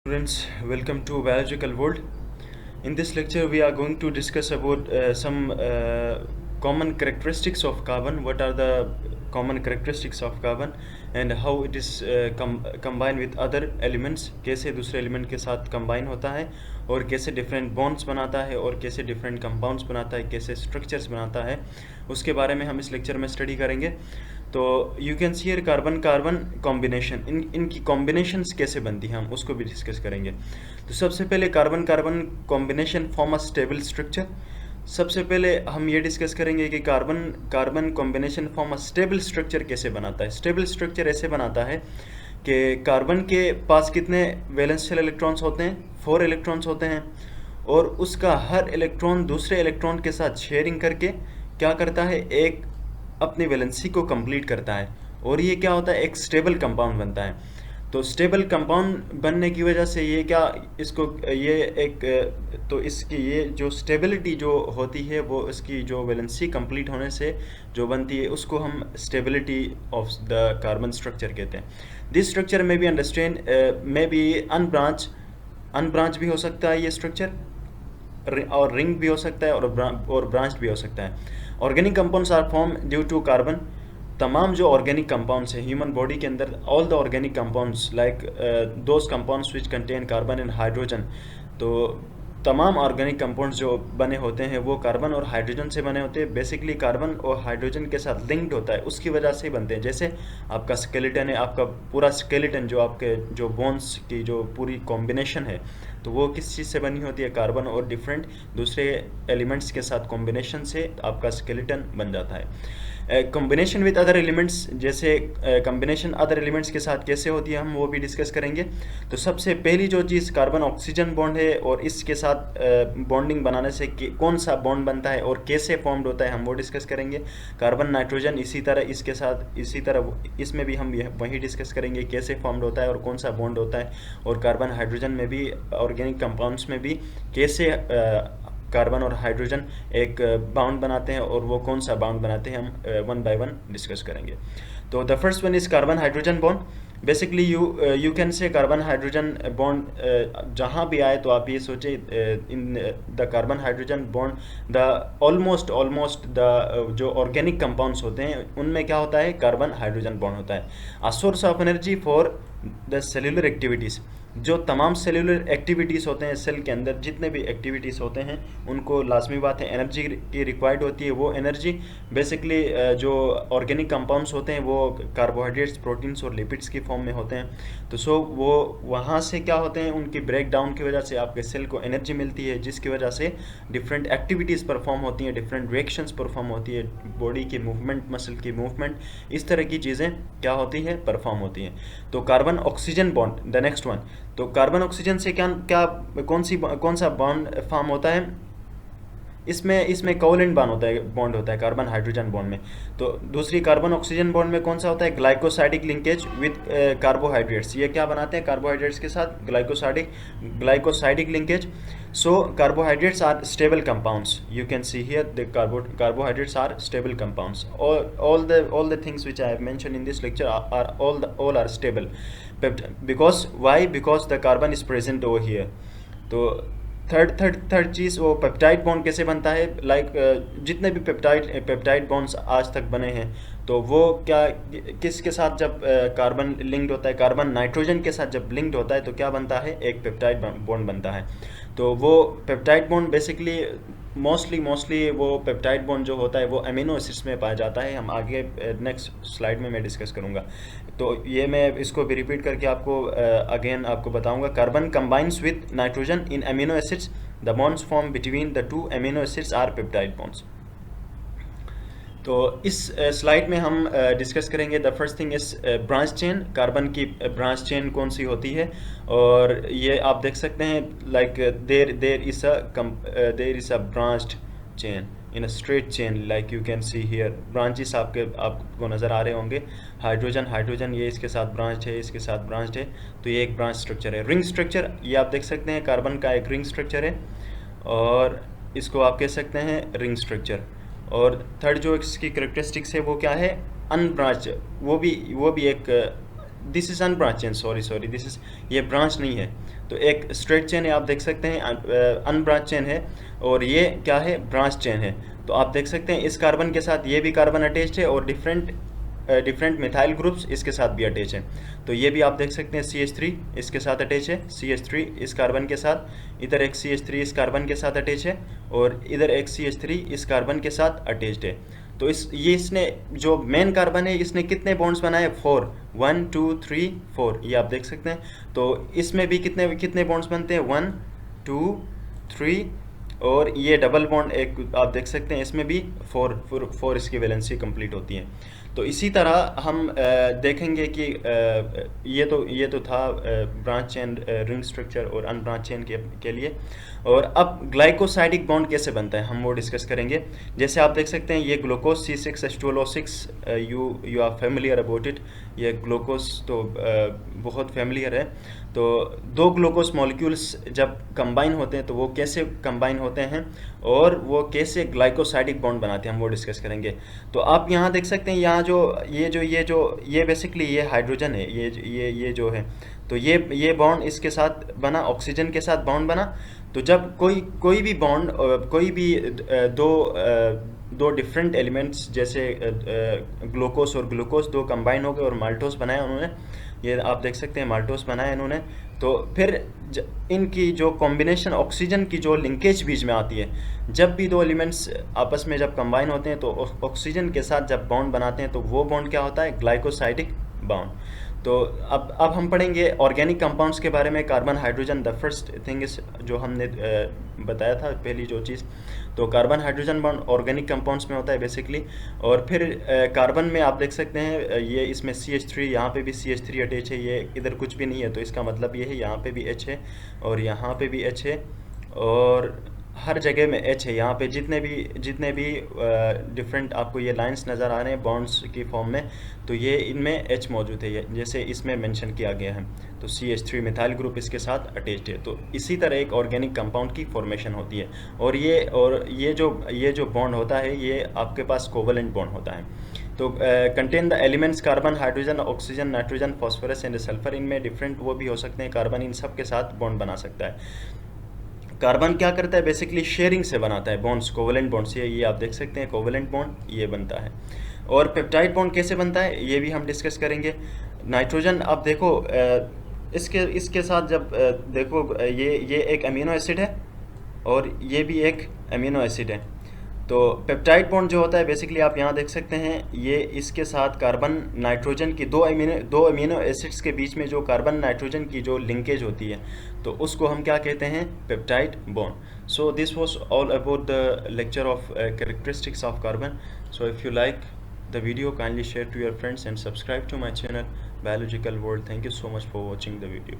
Students, welcome to Biological World. In this lecture, we are going to discuss about some common characteristics of carbon. What are the common characteristics of carbon and how it is combined with other elements? कैसे दूसरे element के साथ combine होता है और कैसे different bonds बनाता है और कैसे different compounds बनाता है, कैसे structures बनाता है, उसके बारे में हम इस lecture में study करेंगे. तो you can see here carbon carbon combination, इनकी कॉम्बिनेशंस कैसे बनती हैं हम उसको भी डिस्कस करेंगे. तो सबसे पहले carbon carbon combination form a stable structure. सबसे पहले हम ये डिस्कस करेंगे कि carbon carbon combination form a stable structure कैसे बनाता है. स्टेबल स्ट्रक्चर ऐसे बनाता है कि कार्बन के पास कितने वैलेंस शेल इलेक्ट्रॉन्स होते हैं, 4 इलेक्ट्रॉन्स होते हैं, और उसका हर इलेक्ट्रॉन दूसरे इलेक्ट्रॉन के साथ शेयरिंग करके क्या करता है, एक अपनी वैलेंसी को कंप्लीट करता है, और ये क्या होता है, एक स्टेबल कंपाउंड बनता है. तो स्टेबल कंपाउंड बनने की वजह से ये क्या, इसको ये एक तो इसकी ये जो स्टेबिलिटी जो होती है वो इसकी जो वैलेंसी कंप्लीट होने से जो बनती है उसको हम stability of the carbon structure कहते हैं. दिस स्ट्रक्चर में be understand may be unbranch भी हो सकता है ये स्ट्रक्चर, और रिंग भी हो सकता है और ब्रांच भी हो सकता है. Organic compounds are form due to carbon. तमाम जो ऑर्गेनिक कंपाउंड्स हैं ह्यूमन बॉडी के अंदर, all the organic compounds like those compounds which contain carbon and hydrogen, तो तमाम ऑर्गेनिक कंपाउंड्स जो बने होते हैं वो कार्बन और हाइड्रोजन से बने होते हैं. बेसिकली कार्बन और हाइड्रोजन के साथ लिंक्ड होता है, उसकी वजह से ही बनते हैं. जैसे आपका स्केलेटन है, आपका पूरा स्केलेटन जो आपके जो बोन्स की जो पूरी कॉम्बिनेशन है, तो वो किस चीज़ से बनी होती है, कार्बन और डिफरेंट दूसरे एलिमेंट्स के साथ कॉम्बिनेशन से आपका स्केलेटन बन जाता है. कॉम्बिनेशन विद अदर एलिमेंट्स, जैसे कॉम्बिनेशन अदर एलिमेंट्स के साथ कैसे होती है हम वो भी डिस्कस करेंगे. तो सबसे पहली जो चीज़ कार्बन ऑक्सीजन बॉन्ड है, और इसके साथ बॉन्डिंग बनाने से कौन सा बॉन्ड बनता है और कैसे फॉर्म्ड होता है हम वो डिस्कस करेंगे. कार्बन नाइट्रोजन इसी तरह, इसके साथ इसी तरह इसमें भी हम वही डिस्कस करेंगे कैसे फॉर्म्ड होता है और कौन सा बॉन्ड होता है. और कार्बन हाइड्रोजन में भी, ऑर्गेनिक कंपाउंड्स में भी कैसे कार्बन और हाइड्रोजन एक बाउंड बनाते हैं और वो कौन सा बाउंड बनाते हैं हम वन बाय वन डिस्कस करेंगे. तो the first one is carbon hydrogen bond. Basically you can say carbon hydrogen bond जहाँ भी आए तो आप ये सोचे in the carbon hydrogen bond the almost the जो ऑर्गेनिक कंपाउंड्स होते हैं उनमें क्या होता है, कार्बन हाइड्रोजन बॉन्ड होता है. A source of energy for the cellular activities. जो तमाम सेल्यूलर एक्टिविटीज़ होते हैं, सेल के अंदर जितने भी एक्टिविटीज़ होते हैं उनको लाजमी बात है एनर्जी की रिक्वायर्ड होती है. वो एनर्जी बेसिकली जो ऑर्गेनिक कंपाउंड्स होते हैं वो कार्बोहाइड्रेट्स, प्रोटीन्स और लिपिड्स की फॉर्म में होते हैं. तो वो वहाँ से क्या होते हैं, उनकी ब्रेक डाउन की वजह से आपके सेल को एनर्जी मिलती है, जिसकी वजह से डिफरेंट एक्टिविटीज़ परफॉर्म होती हैं, डिफरेंट रिएक्शंस परफॉर्म होती है, बॉडी की मूवमेंट, मसल की मूवमेंट, इस तरह की चीज़ें क्या होती है, परफॉर्म होती हैं. तो carbon oxygen bond, the next one. तो कार्बन ऑक्सीजन से क्या क्या कौन सा बॉन्ड फॉर्म होता है, इसमें कोवलेंट बॉन्ड होता है कार्बन हाइड्रोजन बॉन्ड में. तो दूसरी कार्बन ऑक्सीजन बॉन्ड में कौन सा होता है, ग्लाइकोसाइडिक लिंकेज विद कार्बोहाइड्रेट्स. ये क्या बनाते हैं, कार्बोहाइड्रेट्स के साथ glycosidic linkage. So carbohydrates are stable compounds. You can see here the carbohydrates are stable compounds. All the things which I have mentioned in this lecture are all are stable. Because why? Because the carbon is present over here. तो third चीज़, वो peptide bond कैसे बनता है. जितने भी peptide bonds आज तक बने हैं तो वो क्या, किसके साथ जब कार्बन लिंक्ड होता है, कार्बन नाइट्रोजन के साथ जब लिंक्ड होता है तो क्या बनता है, एक पेप्टाइड बॉन्ड बनता है. तो वो पेप्टाइड बॉन्ड बेसिकली मोस्टली वो पेप्टाइड बॉन्ड जो होता है वो अमीनो एसिड्स में पाया जाता है. हम आगे नेक्स्ट स्लाइड में मैं डिस्कस करूँगा. तो ये मैं इसको भी रिपीट करके आपको अगेन आपको बताऊंगा. Carbon combines with nitrogen in amino acids. The bonds form between the two amino acids are peptide bonds. तो इस स्लाइड में हम डिस्कस करेंगे. The first thing is branch chain. Carbon की ब्रांच चेन कौन सी होती है, और ये आप देख सकते हैं like there is a branched chain in a straight chain, like you can see here. Branches आपको नज़र आ रहे होंगे. हाइड्रोजन ये इसके साथ ब्रांच है, इसके साथ ब्रांच है, तो ये एक ब्रांच स्ट्रक्चर है. रिंग स्ट्रक्चर, ये आप देख सकते हैं कार्बन का एक रिंग स्ट्रक्चर है, और इसको आप कह सकते हैं रिंग स्ट्रक्चर. और थर्ड जो इसकी करेक्टरिस्टिक्स है वो क्या है, अनब्रांच. वो भी एक this is unbranch chain, sorry this is, ये ब्रांच नहीं है। तो एक स्ट्रेट चेन है, आप देख सकते हैं, अनब्रांच चेन है, और ये क्या है, ब्रांच चेन है। तो आप देख सकते हैं इस कार्बन के साथ ये भी कार्बन अटैच्ड है, और डिफरेंट मिथाइल ग्रुप्स इसके साथ भी अटैच है। तो ये भी आप देख सकते हैं CH3 इसके साथ अटैच है, CH3 इस कार्बन के साथ, इधर एक CH3 इस कार्बन के साथ अटैच है, और इधर एक CH3 इस कार्बन के साथ अटैच्ड है। तो इसने जो मेन कार्बन है, इसने कितने बॉन्ड्स बनाए, 4, 1 2 3 4, ये आप देख सकते हैं। तो इसमें भी कितने कितने बॉन्ड्स बनते हैं, 1 2 3, और ये डबल बॉन्ड एक आप देख सकते हैं, इसमें भी 4 इसकी वैलेंसी कंप्लीट होती है। तो इसी तरह हम देखेंगे कि ये तो था ब्रांच चेन रिंग स्ट्रक्चर और अनब्रांच चेन के लिए। और अब ग्लाइकोसाइडिक बॉन्ड कैसे बनता है हम वो डिस्कस करेंगे। जैसे आप देख सकते हैं ये glucose C6H12O6, you are familiar about it. ये ग्लूकोज तो बहुत फेमिलियर है। तो दो ग्लूकोज मॉलिक्यूल्स जब कंबाइन होते हैं तो वो कैसे कंबाइन होते हैं और वो कैसे ग्लाइकोसाइडिक बॉन्ड बनाते हैं, हम वो डिस्कस करेंगे। तो आप यहाँ देख सकते हैं, यहाँ ये बेसिकली ये हाइड्रोजन है, ये जो है, तो ये बॉन्ड इसके साथ बना, ऑक्सीजन के साथ बॉन्ड बना। तो जब कोई भी बॉन्ड, कोई भी दो डिफरेंट एलिमेंट्स जैसे ग्लूकोज और ग्लूकोज दो कंबाइन हो गए और माल्टोस बनाया उन्होंने, ये आप देख सकते हैं माल्टोस बनाया इन्होंने। तो फिर इनकी जो कॉम्बिनेशन, ऑक्सीजन की जो लिंकेज बीच में आती है, जब भी दो एलिमेंट्स आपस में जब कंबाइन होते हैं तो ऑक्सीजन के साथ जब बॉन्ड बनाते हैं तो वो बॉन्ड क्या होता है, ग्लाइकोसाइडिक बॉन्ड। तो अब हम पढ़ेंगे ऑर्गेनिक कंपाउंड्स के बारे में। Carbon hydrogen the first thing is, जो हमने बताया था पहली जो चीज़, तो carbon hydrogen bond organic compounds में होता है बेसिकली। और फिर कार्बन में आप देख सकते हैं ये इसमें CH3, यहाँ पे भी CH3 अटैच है, ये इधर कुछ भी नहीं है, तो इसका मतलब ये है यहाँ पे भी H है और यहाँ पे भी H है और हर जगह में H है। यहाँ पे जितने भी डिफरेंट आपको ये लाइंस नज़र आ रहे हैं बॉन्ड्स की फॉर्म में, तो ये इनमें H मौजूद है, जैसे इसमें मेंशन किया गया है। तो CH3 मिथाइल ग्रुप इसके साथ अटैच्ड है। तो इसी तरह एक ऑर्गेनिक कंपाउंड की फॉर्मेशन होती है। और ये जो बॉन्ड होता है, ये आपके पास कोवलेंट बॉन्ड होता है। तो contain the elements carbon, hydrogen, oxygen, nitrogen, phosphorus and sulphur. इनमें डिफरेंट वो भी हो सकते हैं, कार्बन इन सब के साथ बॉन्ड बना सकता है। कार्बन क्या करता है, बेसिकली शेयरिंग से बनाता है बॉन्ड्स, कोवलेंट बॉन्ड्स। ये आप देख सकते हैं कोवलेंट बॉन्ड ये बनता है। और पेप्टाइड बॉन्ड कैसे बनता है ये भी हम डिस्कस करेंगे। नाइट्रोजन आप देखो, इसके साथ जब देखो, ये एक अमीनो एसिड है और ये भी एक अमीनो एसिड है। तो पेप्टाइड बॉन्ड जो होता है बेसिकली आप यहाँ देख सकते हैं, ये इसके साथ कार्बन नाइट्रोजन की दो अमीनो एसिड्स के बीच में जो कार्बन नाइट्रोजन की जो लिंकेज होती है, तो उसको हम क्या कहते हैं, peptide bond. So this was all about the lecture of characteristics of carbon. So if you like the video, kindly share to your friends and subscribe to my channel Biological World. Thank you so much for watching the video.